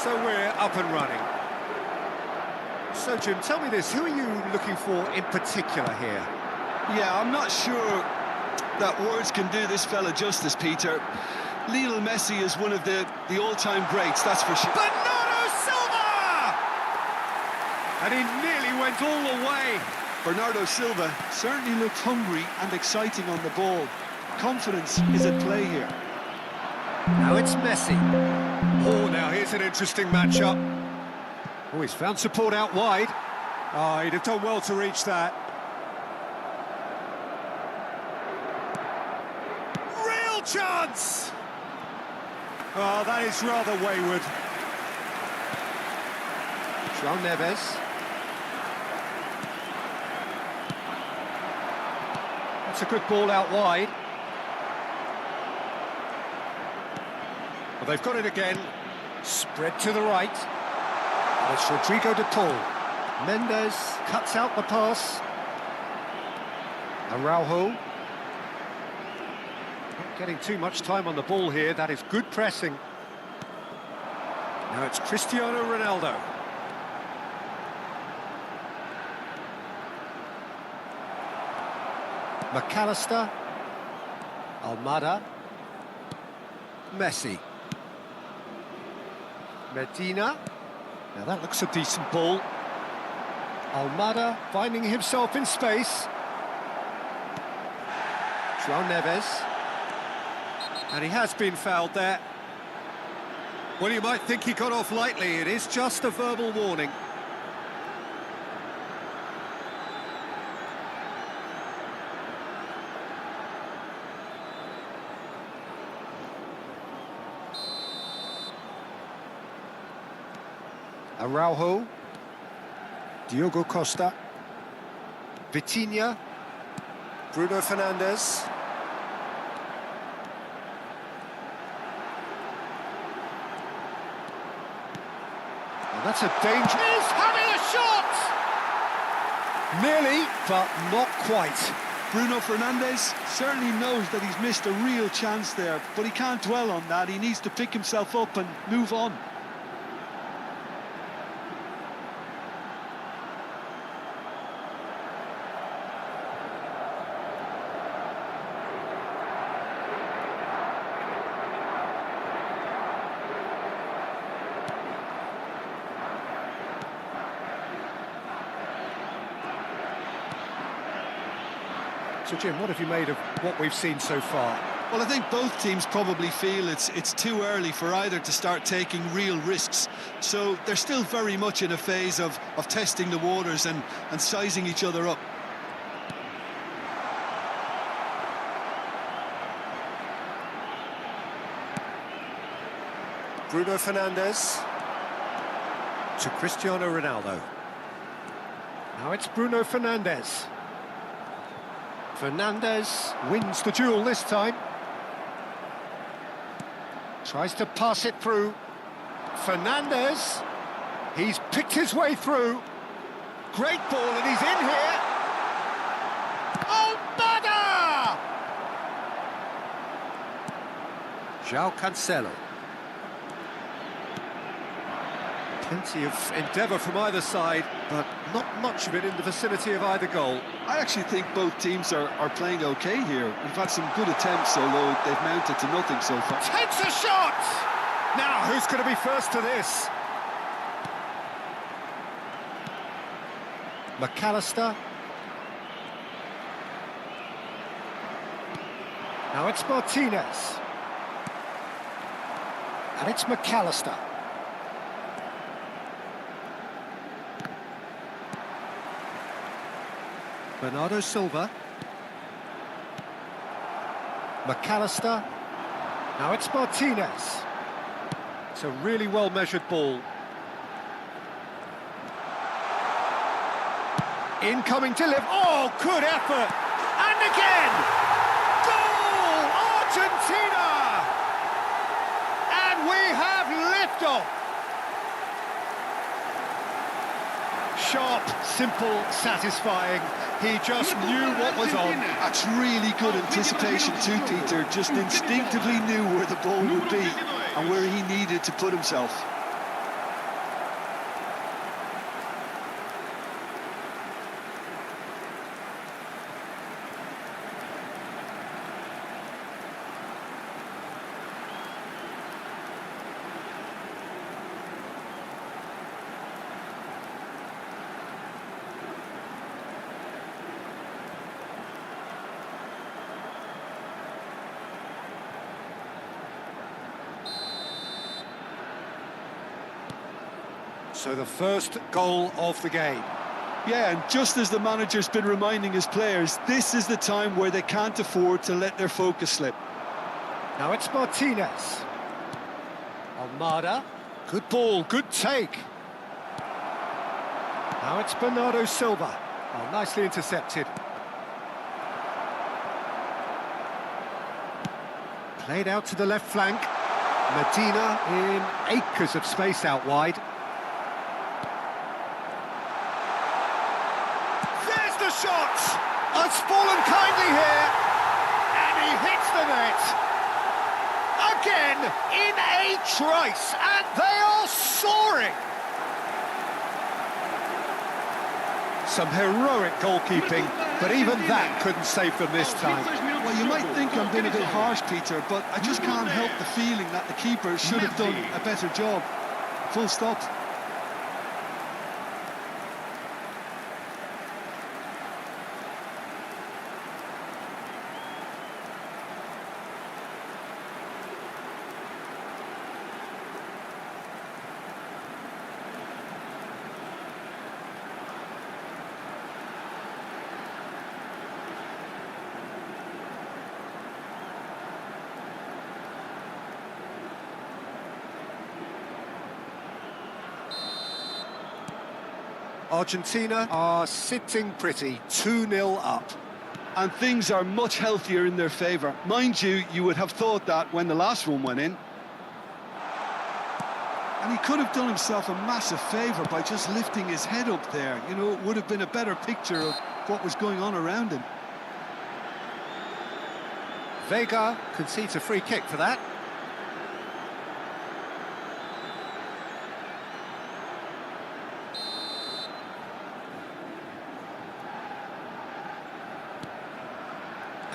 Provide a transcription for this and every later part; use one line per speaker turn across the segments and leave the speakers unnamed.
So we're up and running. So, Jim, tell me this, who are you looking for in particular here?
Yeah, I'm not sure that words can do this fella justice, Peter. Lionel Messi is one of the all-time greats, that's for sure.
Bernardo Silva! And he nearly went all the way.
Bernardo Silva certainly looked hungry and exciting on the ball. Confidence is at play here.
Now it's Messi. Oh, now here's an interesting matchup. Oh, he's found support out wide. Oh, he'd have done well to reach that. Real chance! Oh, that is rather wayward. João Neves. That's a good ball out wide. Well, they've got it again. Spread to the right. And it's Rodrigo de Paul. Mendes cuts out the pass. Araujo. Not getting too much time on the ball here. That is good pressing. Now it's Cristiano Ronaldo. McAllister. Almada. Messi. Medina. Now that looks a decent ball. Almada finding himself in space. João Neves. And he has been fouled there. Well, you might think he got off lightly. It is just a verbal warning. Araujo, Diogo Costa, Vitinha, Bruno Fernandes. And that's a danger. He's having a shot! Nearly, but not quite.
Bruno Fernandes certainly knows that he's missed a real chance there, but he can't dwell on that. He needs to pick himself up and move on.
So, Jim, what have you made of what we've seen so far?
Well, I think both teams probably feel it's too early for either to start taking real risks. So they're still very much in a phase of testing the waters and sizing each other up.
Bruno Fernandes to Cristiano Ronaldo. Now it's Bruno Fernandes. Fernandes wins the duel this time. Tries to pass it through. Fernandes. He's picked his way through. Great ball, and he's in here. Almada! João Cancelo. Plenty of endeavour from either side, but not much of it in the vicinity of either goal.
I actually think both teams are playing okay here. We've had some good attempts, although they've mounted to nothing so far.
Takes a shot! Now, who's going to be first to this? McAllister. Now it's Martinez. And it's McAllister. Bernardo Silva. McAllister. Now it's Martinez. It's a really well-measured ball. Incoming delivery. Oh, good effort. And again! Goal! Argentina! And we have liftoff. Sharp, simple, satisfying. He just knew what was on.
That's really good anticipation too, Peter. Just instinctively knew where the ball would be and where he needed to put himself.
So the first goal of the game.
Yeah, and just as the manager's been reminding his players, this is the time where they can't afford to let their focus slip.
Now it's Martinez. Almada. Good ball, good take. Now it's Bernardo Silva. Oh, nicely intercepted. Played out to the left flank. Medina in acres of space out wide. There's the shot! It's fallen kindly here. And he hits the net. Again, in a trice, and they are soaring. Some heroic goalkeeping, but even that couldn't save them this time.
Well, you might think I'm being a bit harsh, Peter, but I just can't help the feeling that the keeper should have done a better job. Full stop.
Argentina are sitting pretty, 2-0 up.
And things are much healthier in their favour. Mind you, you would have thought that when the last one went in. And he could have done himself a massive favour by just lifting his head up there. You know, it would have been a better picture of what was going on around him.
Vega concedes a free kick for that.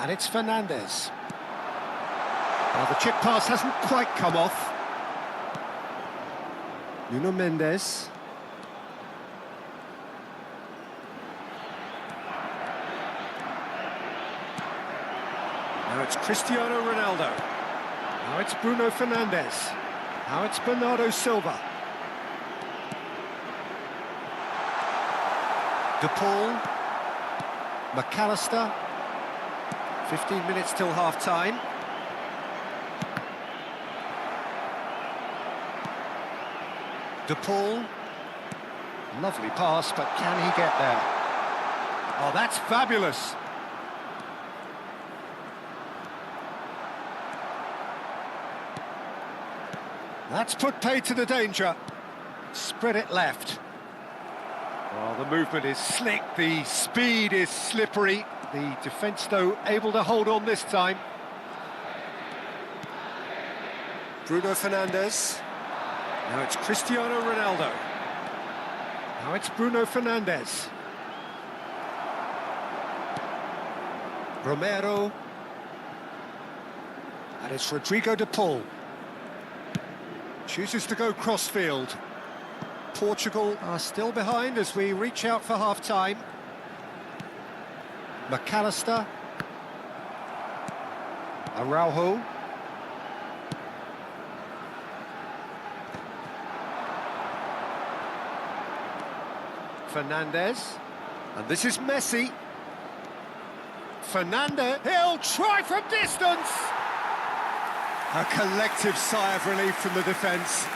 And it's Fernandez. Well, the chip pass hasn't quite come off. Nuno Mendes. Now it's Cristiano Ronaldo. Now it's Bruno Fernandes. Now it's Bernardo Silva. De Paul. McAllister. 15 minutes till half-time. De Paul. Lovely pass, but can he get there? Oh, that's fabulous. That's put paid to the danger. Spread it left. Well, the movement is slick, the speed is slippery. The defence, though, able to hold on this time. Bruno Fernandes. Now it's Cristiano Ronaldo. Now it's Bruno Fernandes. Romero. And it's Rodrigo de Paul. Chooses to go crossfield. Portugal are still behind as we reach out for half-time. McAllister. Araujo. Fernandez. And this is Messi. Fernandez. He'll try from distance. A collective sigh of relief from the defence.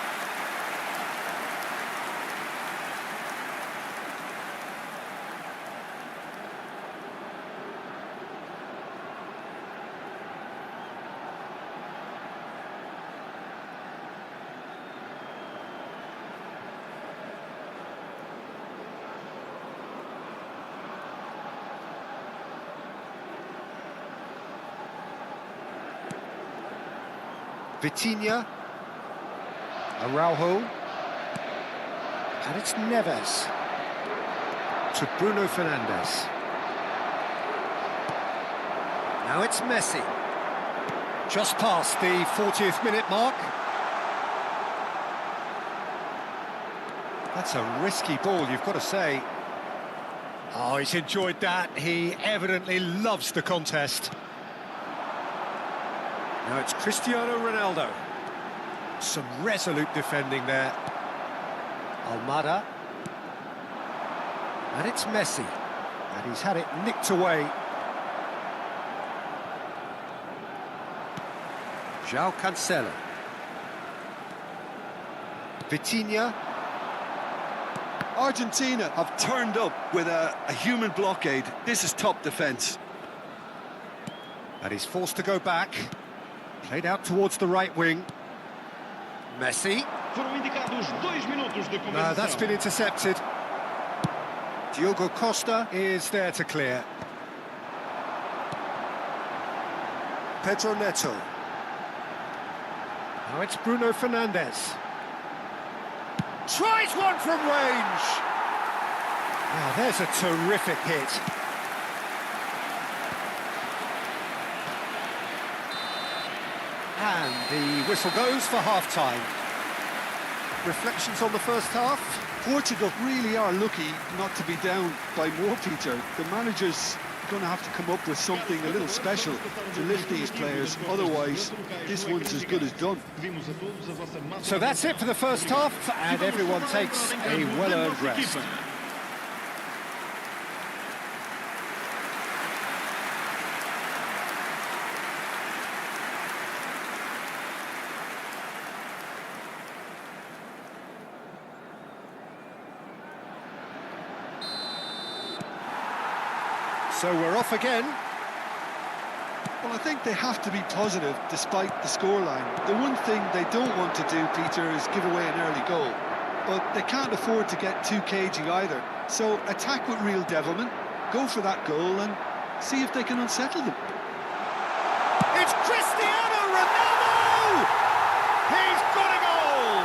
Vitinha, Araujo, and it's Neves to Bruno Fernandes. Now it's Messi, just past the 40th minute mark. That's a risky ball, you've got to say. Oh, he's enjoyed that. He evidently loves the contest. Now it's Cristiano Ronaldo. Some resolute defending there. Almada. And it's Messi. And he's had it nicked away. João Cancelo. Vitinha.
Argentina have turned up with a human blockade. This is top defence.
And he's forced to go back. Played out towards the right wing. Messi. No, that's been intercepted. Diogo Costa is there to clear. Pedro Neto. Now it's Bruno Fernandes. Tries one from range. Now there's a terrific hit. And the whistle goes for half-time. Reflections on the first half?
Portugal really are lucky not to be down by more, Peter. The manager's going to have to come up with something a little special to lift these players. Otherwise, this one's as good as done.
So that's it for the first half, and everyone takes a well-earned rest. So we're off again.
Well, I think they have to be positive despite the scoreline. The one thing they don't want to do, Peter, is give away an early goal. But they can't afford to get too cagey either. So attack with real devilment, go for that goal and see if they can unsettle them.
It's Cristiano Ronaldo! He's got a goal!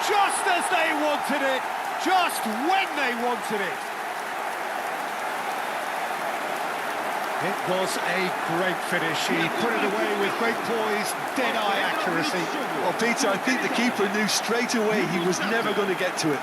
Just as they wanted it, just when they wanted it. It was a great finish. He put it away with great poise, dead-eye accuracy.
Well, Peter, I think the keeper knew straight away he was never going to get to it.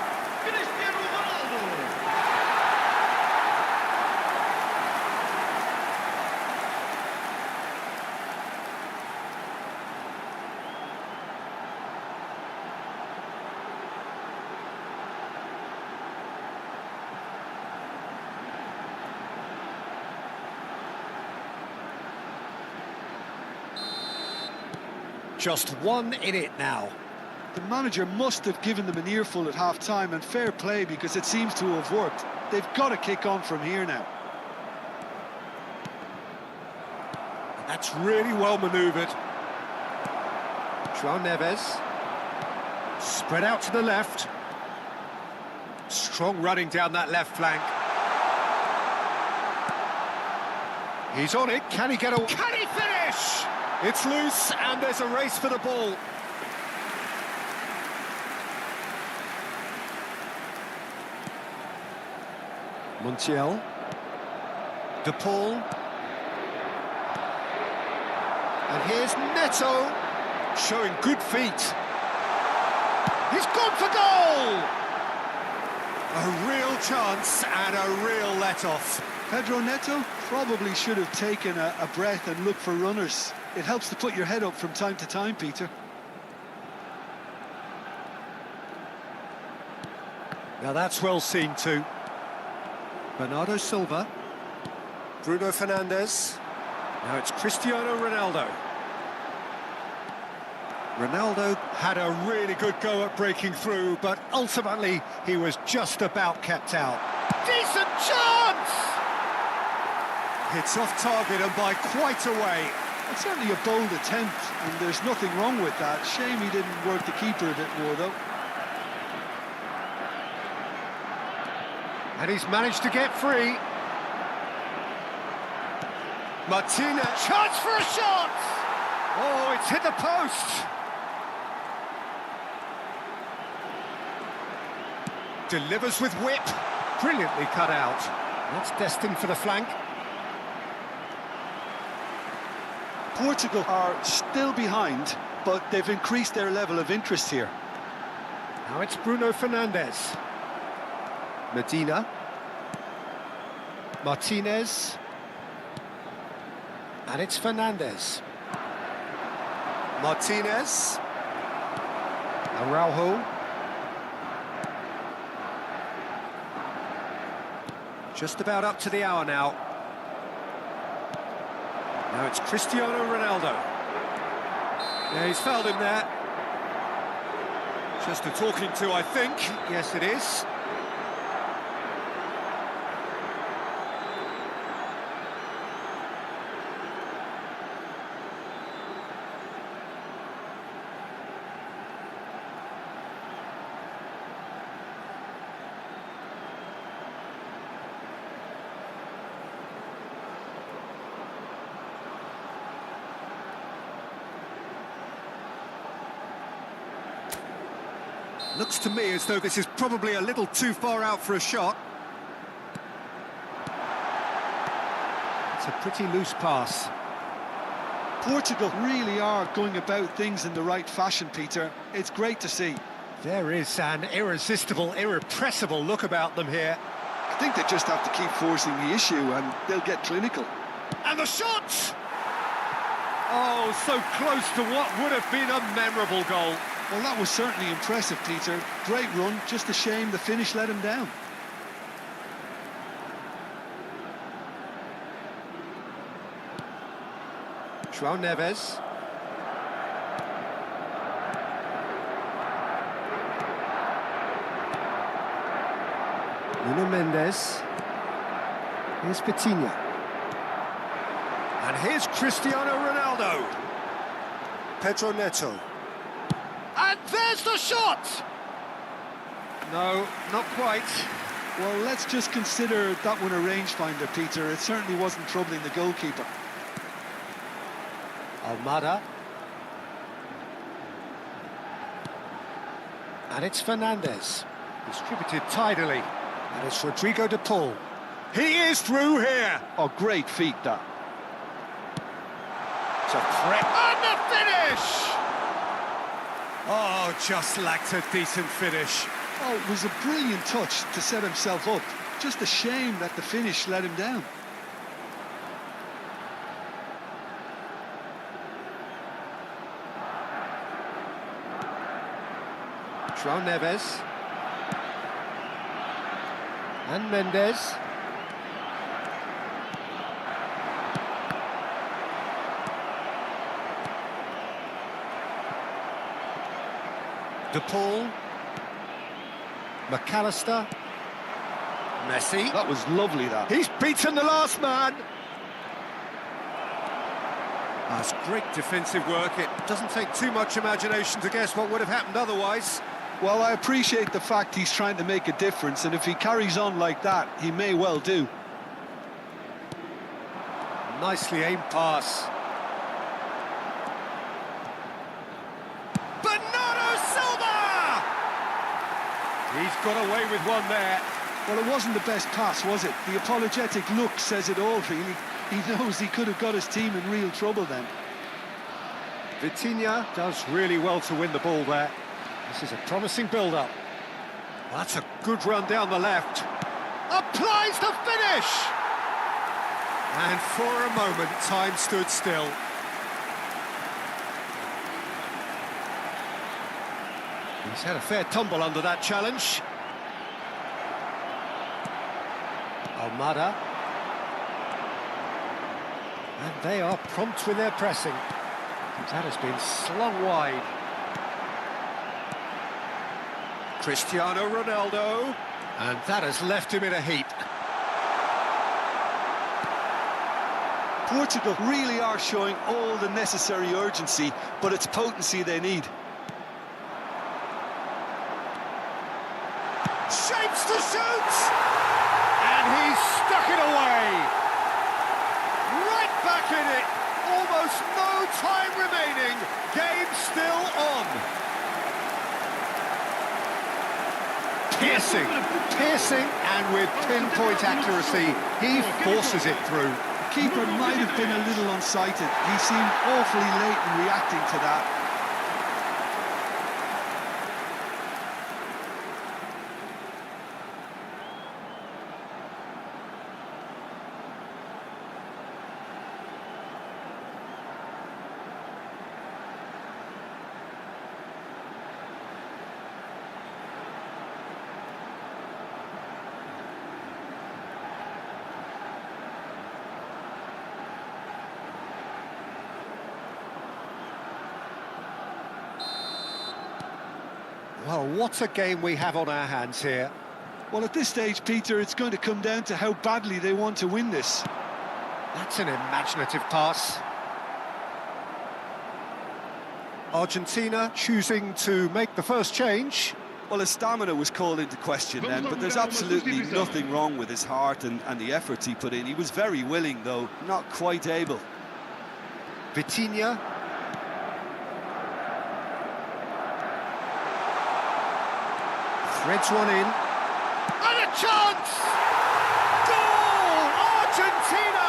Just one in it now.
The manager must have given them an earful at half-time, and fair play because it seems to have worked. They've got to kick on from here now.
That's really well manoeuvred. João Neves. Spread out to the left. Strong running down that left flank. He's on it. Can he get a... Can he finish? It's loose, and there's a race for the ball. Montiel. De Paul. And here's Neto, showing good feet. He's gone for goal! A real chance and a real let-off.
Pedro Neto probably should have taken a breath and looked for runners. It helps to put your head up from time to time, Peter.
Now that's well seen too. Bernardo Silva. Bruno Fernandes. Now it's Cristiano Ronaldo. Ronaldo had a really good go at breaking through, but ultimately he was just about kept out. Decent chance! It's off target and by quite a way.
It's certainly a bold attempt, and there's nothing wrong with that. Shame he didn't work the keeper a bit more, though.
And he's managed to get free. Martinez, chance for a shot! Oh, it's hit the post! Delivers with whip, brilliantly cut out. That's destined for the flank.
Portugal are still behind, but they've increased their level of interest here.
Now it's Bruno Fernandes. Medina. Martinez. And it's Fernandes. Martinez. Araujo. Just about up to the hour now. Now it's Cristiano Ronaldo. Yeah, he's fouled him there. Just a talking to, I think. Yes, it is. Looks to me as though this is probably a little too far out for a shot. It's a pretty loose pass.
Portugal really are going about things in the right fashion, Peter. It's great to see.
There is an irresistible, irrepressible look about them here.
I think they just have to keep forcing the issue and they'll get clinical.
And the shot! Oh, so close to what would have been a memorable goal.
Well, that was certainly impressive, Peter. Great run, just a shame the finish let him down.
João Neves. Nuno Mendes. Here's Vitinha. And here's Cristiano Ronaldo. Pedro Neto. And there's the shot! No, not quite.
Well, let's just consider that one a rangefinder, Peter. It certainly wasn't troubling the goalkeeper.
Almada. And it's Fernandes. Distributed tidily. And it's Rodrigo de Paul. He is through here!
Oh, great feat, that.
It's a threat. And the finish! Oh, just lacked a decent finish.
Oh, it was a brilliant touch to set himself up. Just a shame that the finish let him down.
João Neves. And Mendes. De Paul. McAllister. Messi.
That was lovely, that.
He's beaten the last man. That's great defensive work. It doesn't take too much imagination to guess what would have happened otherwise.
Well, I appreciate the fact he's trying to make a difference, and if he carries on like that, he may well do.
Nicely aimed pass. Bernardo Silva! He's got away with one there.
Well, it wasn't the best pass, was it? The apologetic look says it all, really. He knows he could have got his team in real trouble then.
Vitinha does really well to win the ball there. This is a promising build-up. That's a good run down the left. Applies the finish! And for a moment, time stood still. He's had a fair tumble under that challenge. Almada. And they are prompt with their pressing. That has been slung wide. Cristiano Ronaldo. And that has left him in a heap.
Portugal really are showing all the necessary urgency, but it's potency they need.
Shapes to shoot! And he's stuck it away! Right back in it! Almost no time remaining. Game still on. Piercing, and with pinpoint accuracy, he forces it through.
The keeper might have been a little unsighted. He seemed awfully late in reacting to that.
Well, what a game we have on our hands here.
Well, at this stage, Peter, it's going to come down to how badly they want to win this.
That's an imaginative pass. Argentina choosing to make the first change.
Well, his stamina was called into question then, but there's absolutely nothing wrong with his heart and the efforts he put in. He was very willing, though, not quite able.
Vitinha. Threads one in. And a chance! Goal! Argentina!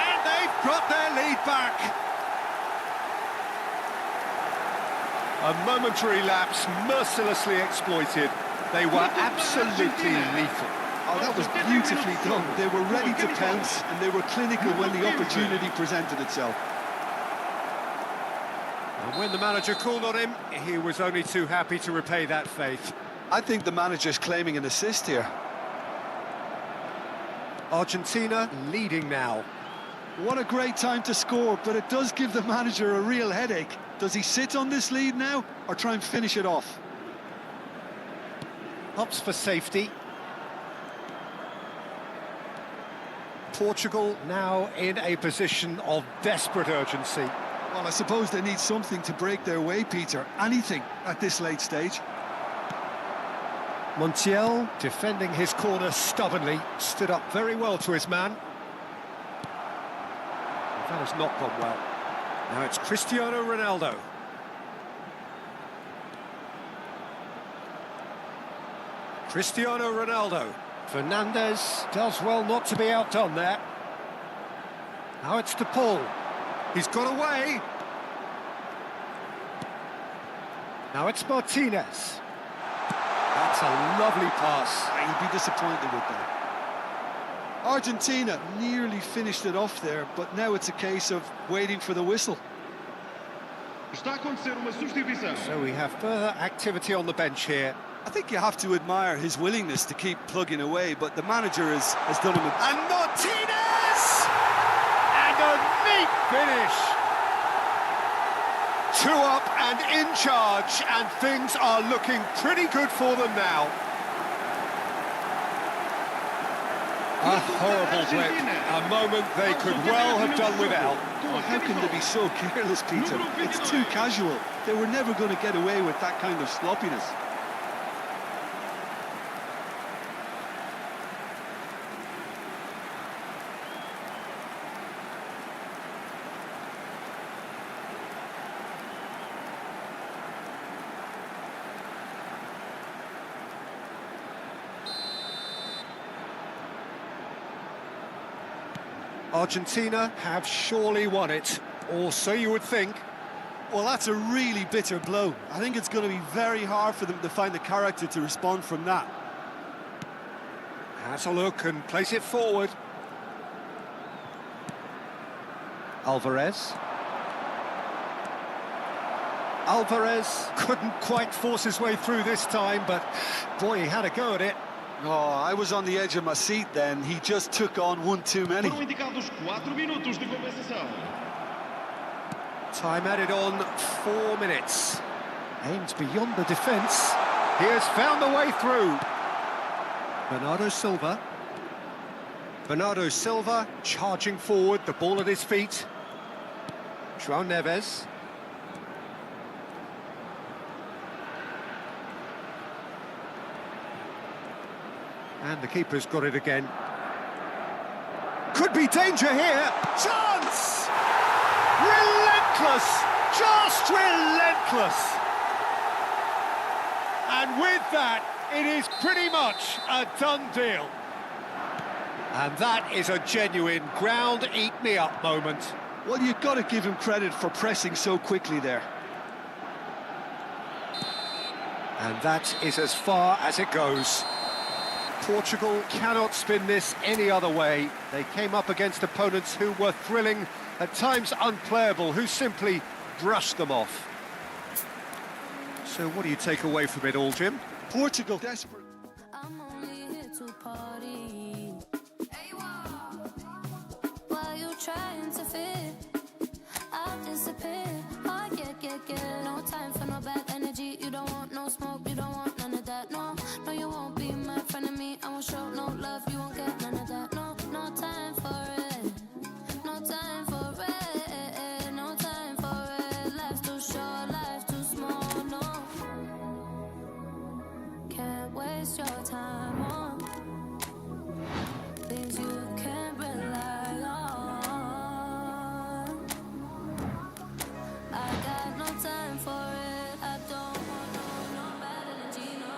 And they've got their lead back. A momentary lapse, mercilessly exploited. They were absolutely lethal.
Oh, that was beautifully done. They were ready to pounce, and they were clinical when the opportunity presented itself.
And when the manager called on him, he was only too happy to repay that faith.
I think the manager's claiming an assist here.
Argentina leading now.
What a great time to score, but it does give the manager a real headache. Does he sit on this lead now, or try and finish it off?
Opts for safety. Portugal now in a position of desperate urgency.
Well, I suppose they need something to break their way, Peter. Anything at this late stage.
Montiel defending his corner stubbornly, stood up very well to his man. That has not gone well. Now it's Cristiano Ronaldo. Cristiano Ronaldo. Fernandez does well not to be outdone there. Now it's to Paul. He's got away. Now it's Martinez. That's a lovely pass.
He'd be disappointed with that. Argentina nearly finished it off there, but now it's a case of waiting for the whistle.
So we have further activity on the bench here.
I think you have to admire his willingness to keep plugging away, but the manager has done him a...
And Martinez! And a neat finish! 2 up and in charge, and things are looking pretty good for them now. A horrible blip, a moment they could well have done without.
Well, how can they be so careless, Peter? It's too casual. They were never going to get away with that kind of sloppiness.
Argentina have surely won it, or so you would think.
Well, that's a really bitter blow. I think it's going to be very hard for them to find the character to respond from that.
Has a look and plays it forward. Alvarez. Alvarez couldn't quite force his way through this time, but boy, he had a go at it.
Oh, I was on the edge of my seat then. He just took on one too many.
Time added on 4 minutes. Aims beyond the defence. He has found the way through. Bernardo Silva. Bernardo Silva charging forward, the ball at his feet. João Neves. And the keeper's got it again. Could be danger here. Chance! Relentless! Just relentless! And with that, it is pretty much a done deal. And that is a genuine ground-eat-me-up moment.
Well, you've got to give him credit for pressing so quickly there.
And that is as far as it goes. Portugal cannot spin this any other way. They came up against opponents who were thrilling, at times unplayable, who simply brushed them off. So what do you take away from it all, Jim?
Portugal desperate.
I'm only here to party. While you trying to fit, I'll disappear. I get yeah. No time for no bad energy. You don't want no smoke, you don't want none of that. No, no, you won't be my friend of me. I won't show no love, you won't get none of that. No, no time for it. No time for it. No time for it. Life's too short, life's too small. No, can't waste your time on things you can't rely on. I got no time for it. I don't want no bad energy, no.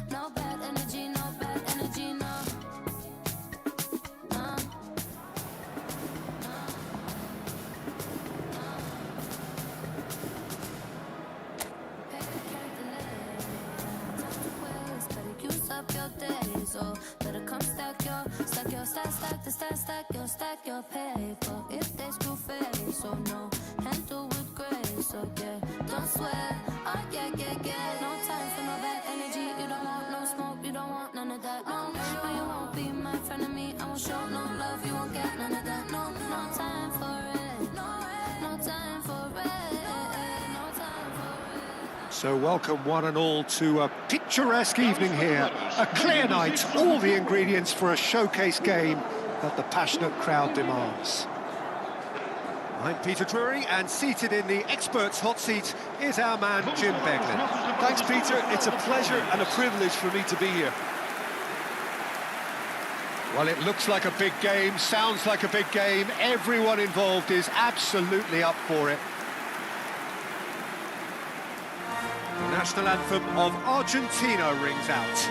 No bad energy, no bad energy, no. Use up your days, or better come stack your stack your paper. If they screw face, so no, handle with grace, so yeah, don't sweat, oh yeah. No time for no bad energy, you don't want no smoke, you don't want none of that, no, no, you won't be my friend of me, I won't show no love, you won't get none of that, no, no time for it, no time for it, no time for it.
So welcome one and all to a picturesque evening here. A clear night, all the ingredients for a showcase game that the passionate crowd demands. I'm Peter Drury, and seated in the experts' hot seat is our man Jim Beglin.
Thanks, Peter. It's a pleasure and a privilege for me to be here.
Well, it looks like a big game, sounds like a big game. Everyone involved is absolutely up for it. The national anthem of Argentina rings out.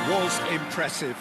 Was impressive.